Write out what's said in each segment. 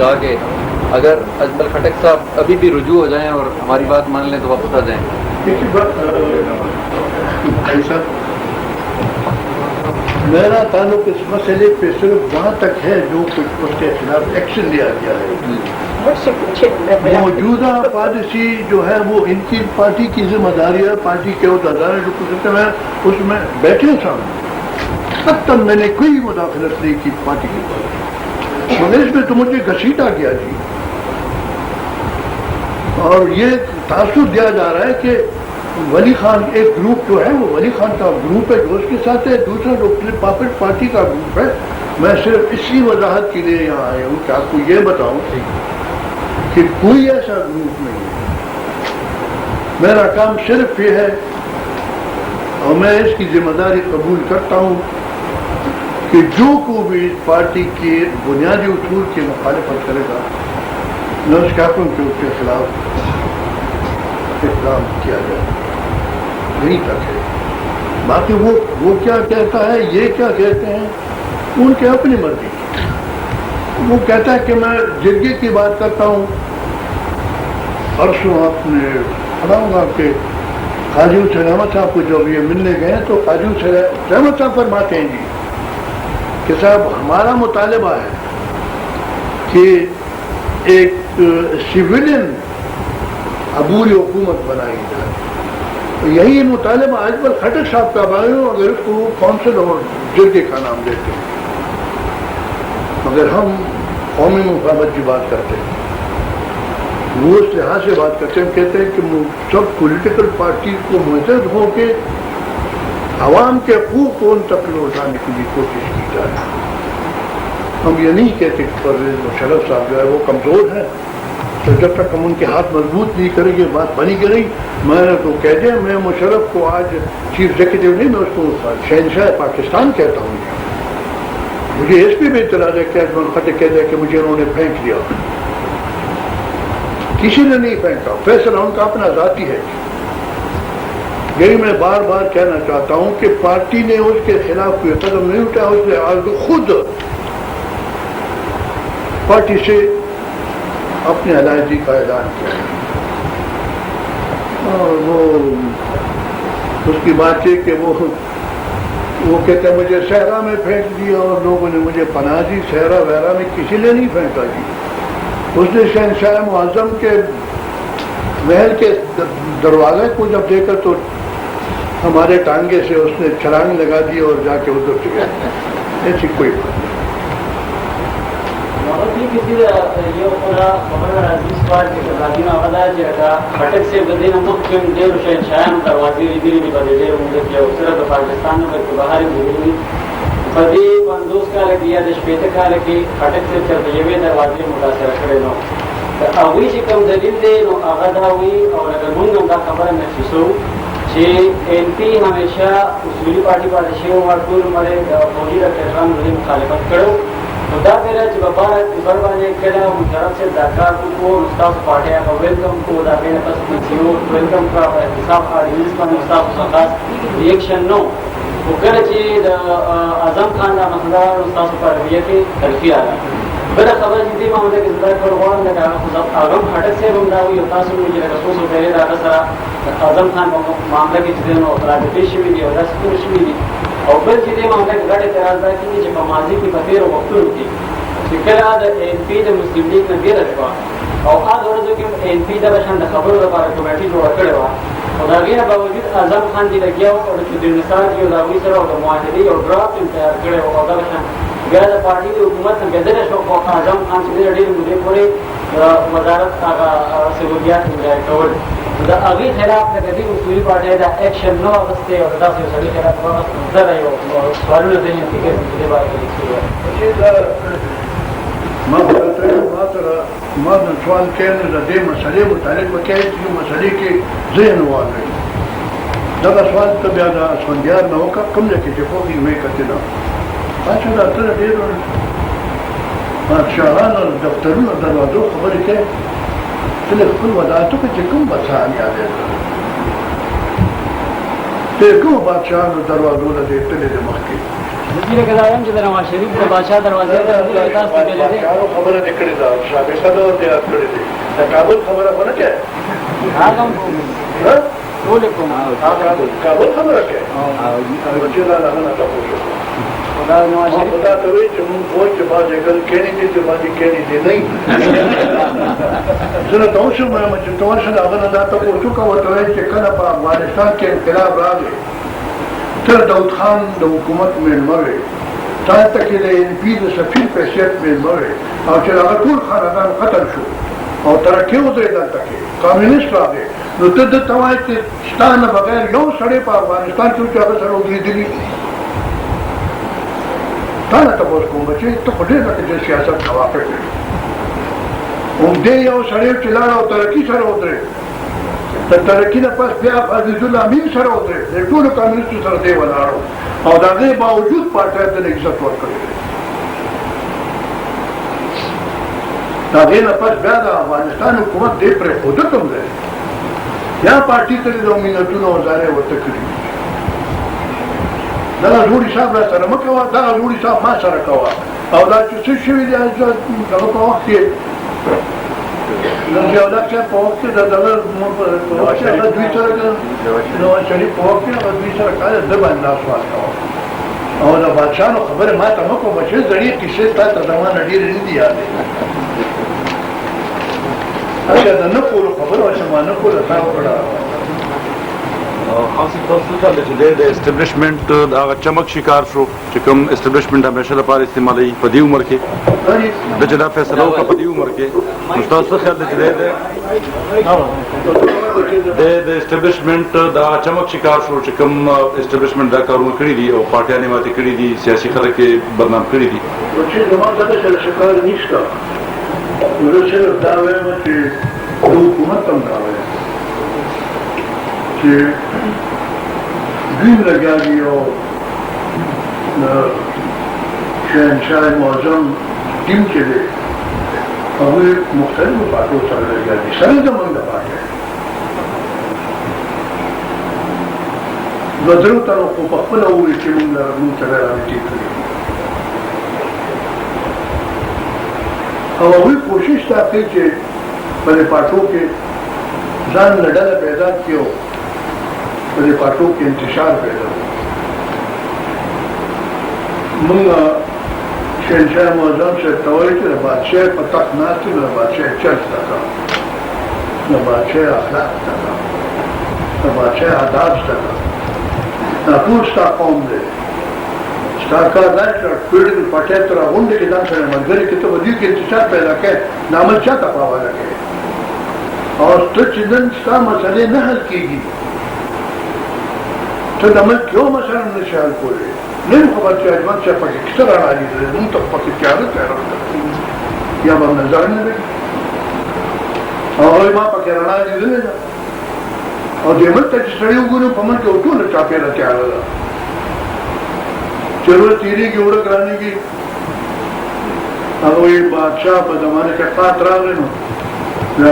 कहा कि अगर अजमल खटक साहब अभी भी रुजू हो जाएं और हमारी बात मान लें तो वापस आ जाएं। ऐसा मेरा ताल्लुक इस मसले पे सिर्फ वहाँ तक है जो कुछ उसके खिलाफ एक्शन लिया गया है। मौजूदा पॉलिसी जो है वो इनकी पार्टी की जिम्मेदारी है, पार्टी के उहदेदार जो कुछ है उसमें बैठे सामने। अब तक मैंने कोई मुदाखलत नहीं की पार्टी की पार्टी, मगर इसमें तो मुझे घसीटा गया जी। और ये तासुर दिया जा रहा है कि वली खान एक ग्रुप जो है वो वली खान का ग्रुप है जो उसके साथ है, दूसरा जो पॉपुलर पार्टी का ग्रुप है। मैं सिर्फ इसी वजाहत के लिए यहाँ आया हूँ कि आपको ये बताऊँ कि कोई ऐसा ग्रुप नहीं है। मेरा काम सिर्फ ये है और मैं इसकी जिम्मेदारी कबूल करता हूँ कि जो को भी इस पार्टी के बुनियादी उसूल की मुखालिफत करेगा मैं उस कानून के उसके खिलाफ इकराम किया जाए, यही तक है। बाकी वो क्या कहता है, ये क्या कहते हैं, उनके अपनी मर्जी। वो कहता है कि मैं जिरगे की बात करता हूँ। परसों आपने बताऊंगा कि काजी हुसैन अहमद साहब को जब ये मिलने गए तो काजी हुसैन अहमद साहब फरमाते हैं जी कि साहब हमारा मुतालबा है कि एक सिविलियन अबूरी हुकूमत बनाई जाए। तो यही मुतालबा अजमल खटक साहब का बनाए, अगर उसको कौंसिल और जिरगे का नाम देते हैं। मगर हम कौमी मुफाहमत की बात करते हैं, वो उस लिहाज से बात करते हैं, कहते हैं कि सब पॉलिटिकल पार्टी को मुतहद हो के अवाम के हकूक़ को उन तक लौटाने की भी कोशिश की जाए। हम ये नहीं कहते कि परवेज़ मुशर्रफ साहब जो है वो कमज़ोर है, तो जब तक हम उनके हाथ मजबूत नहीं करेंगे बात बनी कि नहीं। मैंने तो कह दिया, मैं मुशर्रफ को आज चीफ एग्जीक्यूटिव नहीं, मैं उसको शहंशाह पाकिस्तान कहता हूँ। मुझे इस पर भी इतराज़ है कि अजमल खटक कह दिया कि मुझे उन्होंने फेंक दिया। किसी ने नहीं फेंका, फैसला उनका अपना ज़ाती है। यही मैं बार बार कहना चाहता हूँ कि पार्टी ने उसके खिलाफ कोई कदम नहीं उठाया, उसने आज खुद पार्टी से अपने अलहदगी का ऐलान किया। और वो उसकी बात है कि वो कहते हैं मुझे सहरा में फेंक दिया और लोगों ने मुझे पनाह दी। सहरा वहरा में किसी ने नहीं फेंका जी। उसने शहंशाह मुअज़्ज़म के महल के दरवाजे को जब देखा तो हमारे टांगे से उसने छलांग लगा दी और जाके उधर गया। ऐसी कोई बात नहीं। खटक से बदीना मुख्यम डेढ़ शहनशाह दरवाजे लीदी बदले उनके अवसर पाकिस्तान में बाहर मिली बदी बंदूक का लगिया देशपेट का लगी खटक से चलते दरवाजे मुतासर करे नो अवी जी कम दलील दे नो आगादा हुई और अगर मुंग का खबर महसूस हो जे एमपी हमेशा उसूली पार्टी पार्टी और पूर्व मरे फौजी रखा मुखालिफत करो खुदा मेरा जवाबार बरबाने कला मुशर्रफ से दाकार को मुस्ताफ पार्टी का वेलकम को दाबे बस सीओ वेलकम का हिसाब आर्डिनल का मुस्ताफ खास रिएक्शन नो वो कर जे आजम खान का मसला मुस्ताफ पर रवैया के तलफी आ रहा बड़ा खबर जितनी मामले के अंदर परवान लगा खुदा आजम खटक से बंदा हुई होता सो मुझे लगा सो पहले रात सरा आजम खान मामला के जितने अपराध पेश भी दी और रस भी दी और बल जितने मामले के गड़े तराजा की जब माजी की बतेर वक्त होती फिकरा द एमपी द मुस्लिम लीग ने दे रखा और आज और जो कि एमपी द बशन द खबर द बारे कमेटी जो अकड़े हुआ और दागे ना बावजूद आजम खान जी लग गया और चुदिर निसार जी और दावी सर और मुआहदे और ड्राफ्ट तैयार करे और द बशन गैर पार्टी की हुकूमत में बेदर शो को आजम खान से रेडी मुझे पूरे वजारत का सहूलियात मिल जाए कवर द अभी खिलाफ लगती उसूली पार्टी द एक्शन नो अवस्थे और द से सभी खिलाफ बहुत नजर आयो और सवाल नहीं है कि इसके बारे में लिखी है मैं सवाल कहने लगे मसले मुतालिक वकायत की मसले के जहन हुआ है जब सवाल तब याद संध्यार न होगा कम लेके देखो कि वे करते ना अच्छा डॉक्टर देर शाहान और दफ्तरों और दरवाजों खबर के चले खुद वदातों के चिकम बसा याद है देखो बादशाह और दरवाजों ने देखते ले मख के وزیر قضایي هم چې د نواز شریف د بادشاه دروازې ته راځي تاسو ته ویلې ده خبره نکړې ده سابقه ده او یاد کړې ده د کابل خبره ونه کې هغه هم ټول کوم کابل خبره کې او چې دا نه تاسو خدا نواز شریف خدا ته وی چې موږ وایو چې باندې کل کېنی دي چې باندې کېنی دي نه زه تاسو مې چې تاسو دا غواړم دا تاسو کوو ته چې کله په افغانستان کې انقلاب راغی تر داود خان د حکومت مېلمه وي تا ته کې د ان پی د سفیر په حیثیت مېلمه وي او چې هغه ټول خاندان قتل شو او ترقي ودرېده دلته کې کمونیسټ راغی نو ته دته وایې چې ستا نه بغیر یو سړی په افغانستان کې چې هغه سره ودرېدلي تا نه تپوس کوم بچی ته خو ډېر لکه د سیاست توافق دی همدې یو سړی چې لاړ او ترقي سره ودرېد د ترقي نه پس بیا عزیز الله امین سره ودرېد د ټولو کمونیسټو سره دی ولاړو او د هغې باوجود پارټۍ ته عزت ورکړی دی د هغې نه پس بیا د افغانستان حکومت دې پرېښوده کوم دی یا پارټي ته د مینتونو وزارې ورته کړي دغه زوړ حساب را سره مه کوه دغه زوړ حساب ما سره کوه او دا چې څه شوي دي دغه په وخت کې د ضیاءالله صاحب په وخت کې د دغه په وخت کې هغه دوی سره نواز شریف په وخت کې هغه دوی سره کار ده باندې لاس واچاوه او د بادشاهانو خبرې ما ته مه کوه بچې زړې کیسې تا ته زمانه ډېرې نه دي یادې هغه د نه کولو خبره وه چې ما نه کوله تا وکړه خاص تاسو ته چې د اسټابلیشمنت هغه چمک شکار شو چې کوم اسټابلیشمنت همیشه لپاره استعمالي په دې عمر کې د چې دا فیصله وکړه په دې عمر کې نو تاسو خیال دی چې د اسټابلیشمنت دا چمک شکار شو چې کوم اسټابلیشمنت دا کارونه کړي دي او پارټیانې ماتې کړي دي سیاسي خلک یې بدنام کړي دي چې زما دغه سره شکار نشته زه صرف دا وایم چې د حکومت هم دا وایم چې دوی لګیا دي او د شهنشاه معظم ټیم چې دی هغوی مختلفو پارټیو سره لګیا دي سره زموږ د پارټۍ دوه درو تنو خو په خپله ووایي چې موږ سره رابطې کړي او هغوی کوشش دا کوي چې په دې پارټو کې ځان له ډله پیدا کړي او په دې پارټو کې انتشار پیدا کړي موږ شهنشاه معظم صاحب ته وایي چې د بادشاه په تخت ناست یم د بادشاه چل زده کړه د بادشاه اخلاق زده کړه د بادشاه آداب زده کړه دا ټول ستا قوم دی ستا کار دا چې پولیټیکل پارټۍ ته راغونډې کړې ځان سره ملګري کړي ته په دې کې انتشار پیدا کړې د عمل چا ته په حواله کړې او ته چې نن ستا مسلې نه حل کېږي ته د ملک یو مسله نه شي حل کولی نیم خبر چې اجمل صاحب پکې کیسه راغلې ده مونږ ته پکې تیاره یا به نظر نه لګي او هغوی ما پکې رڼا لیدلې ده او دې ملک ته چې سړي وګورو په ملک کې ټوله چاپېره تیاره ده چې ورځ تېرېږي وړه ګرانېږي هغوی بادشاه په زمانه کې قات راغلی نو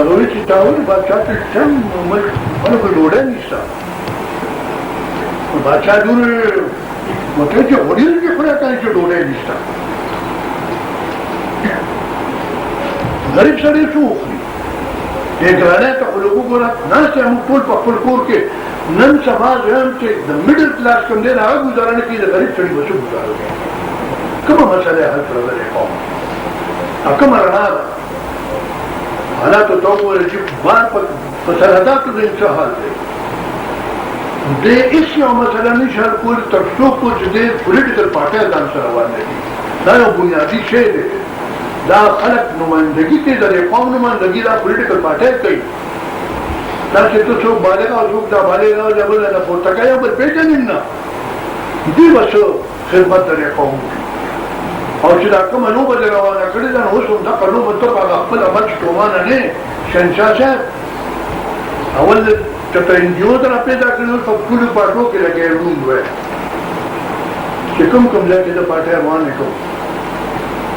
هغوی چې تا وایي بادشاه ته چم ملک خلکو ډوډۍ نشته بادشاه ډوډۍ مطلب چې هوډیل کې خورا کوي چې ډوډۍ نشته غریب سړی څه وخوري دې ګرانۍ ته خو لږ وګوره ناست یم موږ ټول په خپل کور کې نن سبا زه یم چې د میډل کلاس کوم دی هغه ګزاره نه کوي د غریب سړي به څه ګزاره کوي کومه مسله حل کړه د قوم کومه رڼا ده حالاتو ته وګوره چې بار په سرحداتو د څه حال دی د هیڅ یو مسله نشي حل کولی تر څو پورې چې د پولیټیکل پارټۍ ځان سره ورنکړي دا یو بنیادي شی دی دا خلک نمایندګي کوي د دې قوم نمایندګي دا پولیټیکل پارټۍ کوي دا چې ته څوک بالغ او څوک دا بالغ او دا بل نه پورته کوي بل پېژنې نه دوی به څه خدمت د دې قوم کوي او چې دا کومه لوبه دې روانه کړې ده نو اوس هم دغه لوبه ته په خپل عمل ستومانه نه شهنشاه صاحب اول چې ته انډیو ته را پیدا کړي په ټولو پارټو کې لګیا روند وای چې کوم ځای کې د پارټۍ روانې کوو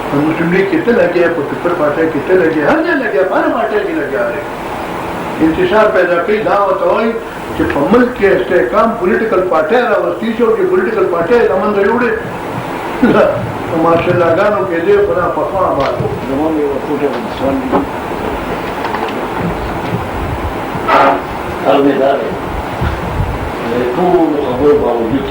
په مسلم لیگ کې ته لګیا په پیپل پارټۍ کې ته لګیا هر ځای لګیا په هر پارټۍ کې لګیا دی انتشار پیدا کوي دا ورته وایي چې په ملک کې استحکام پولیټیکل پارټۍ راوستي شي او چې پولیټیکل پارټۍ له منځه یوړې तो माशाल्लाह गानों के लिए बड़ा पकवा बात हो زماني وفوجة بالنسوان دي المدار يكون خبر باوجود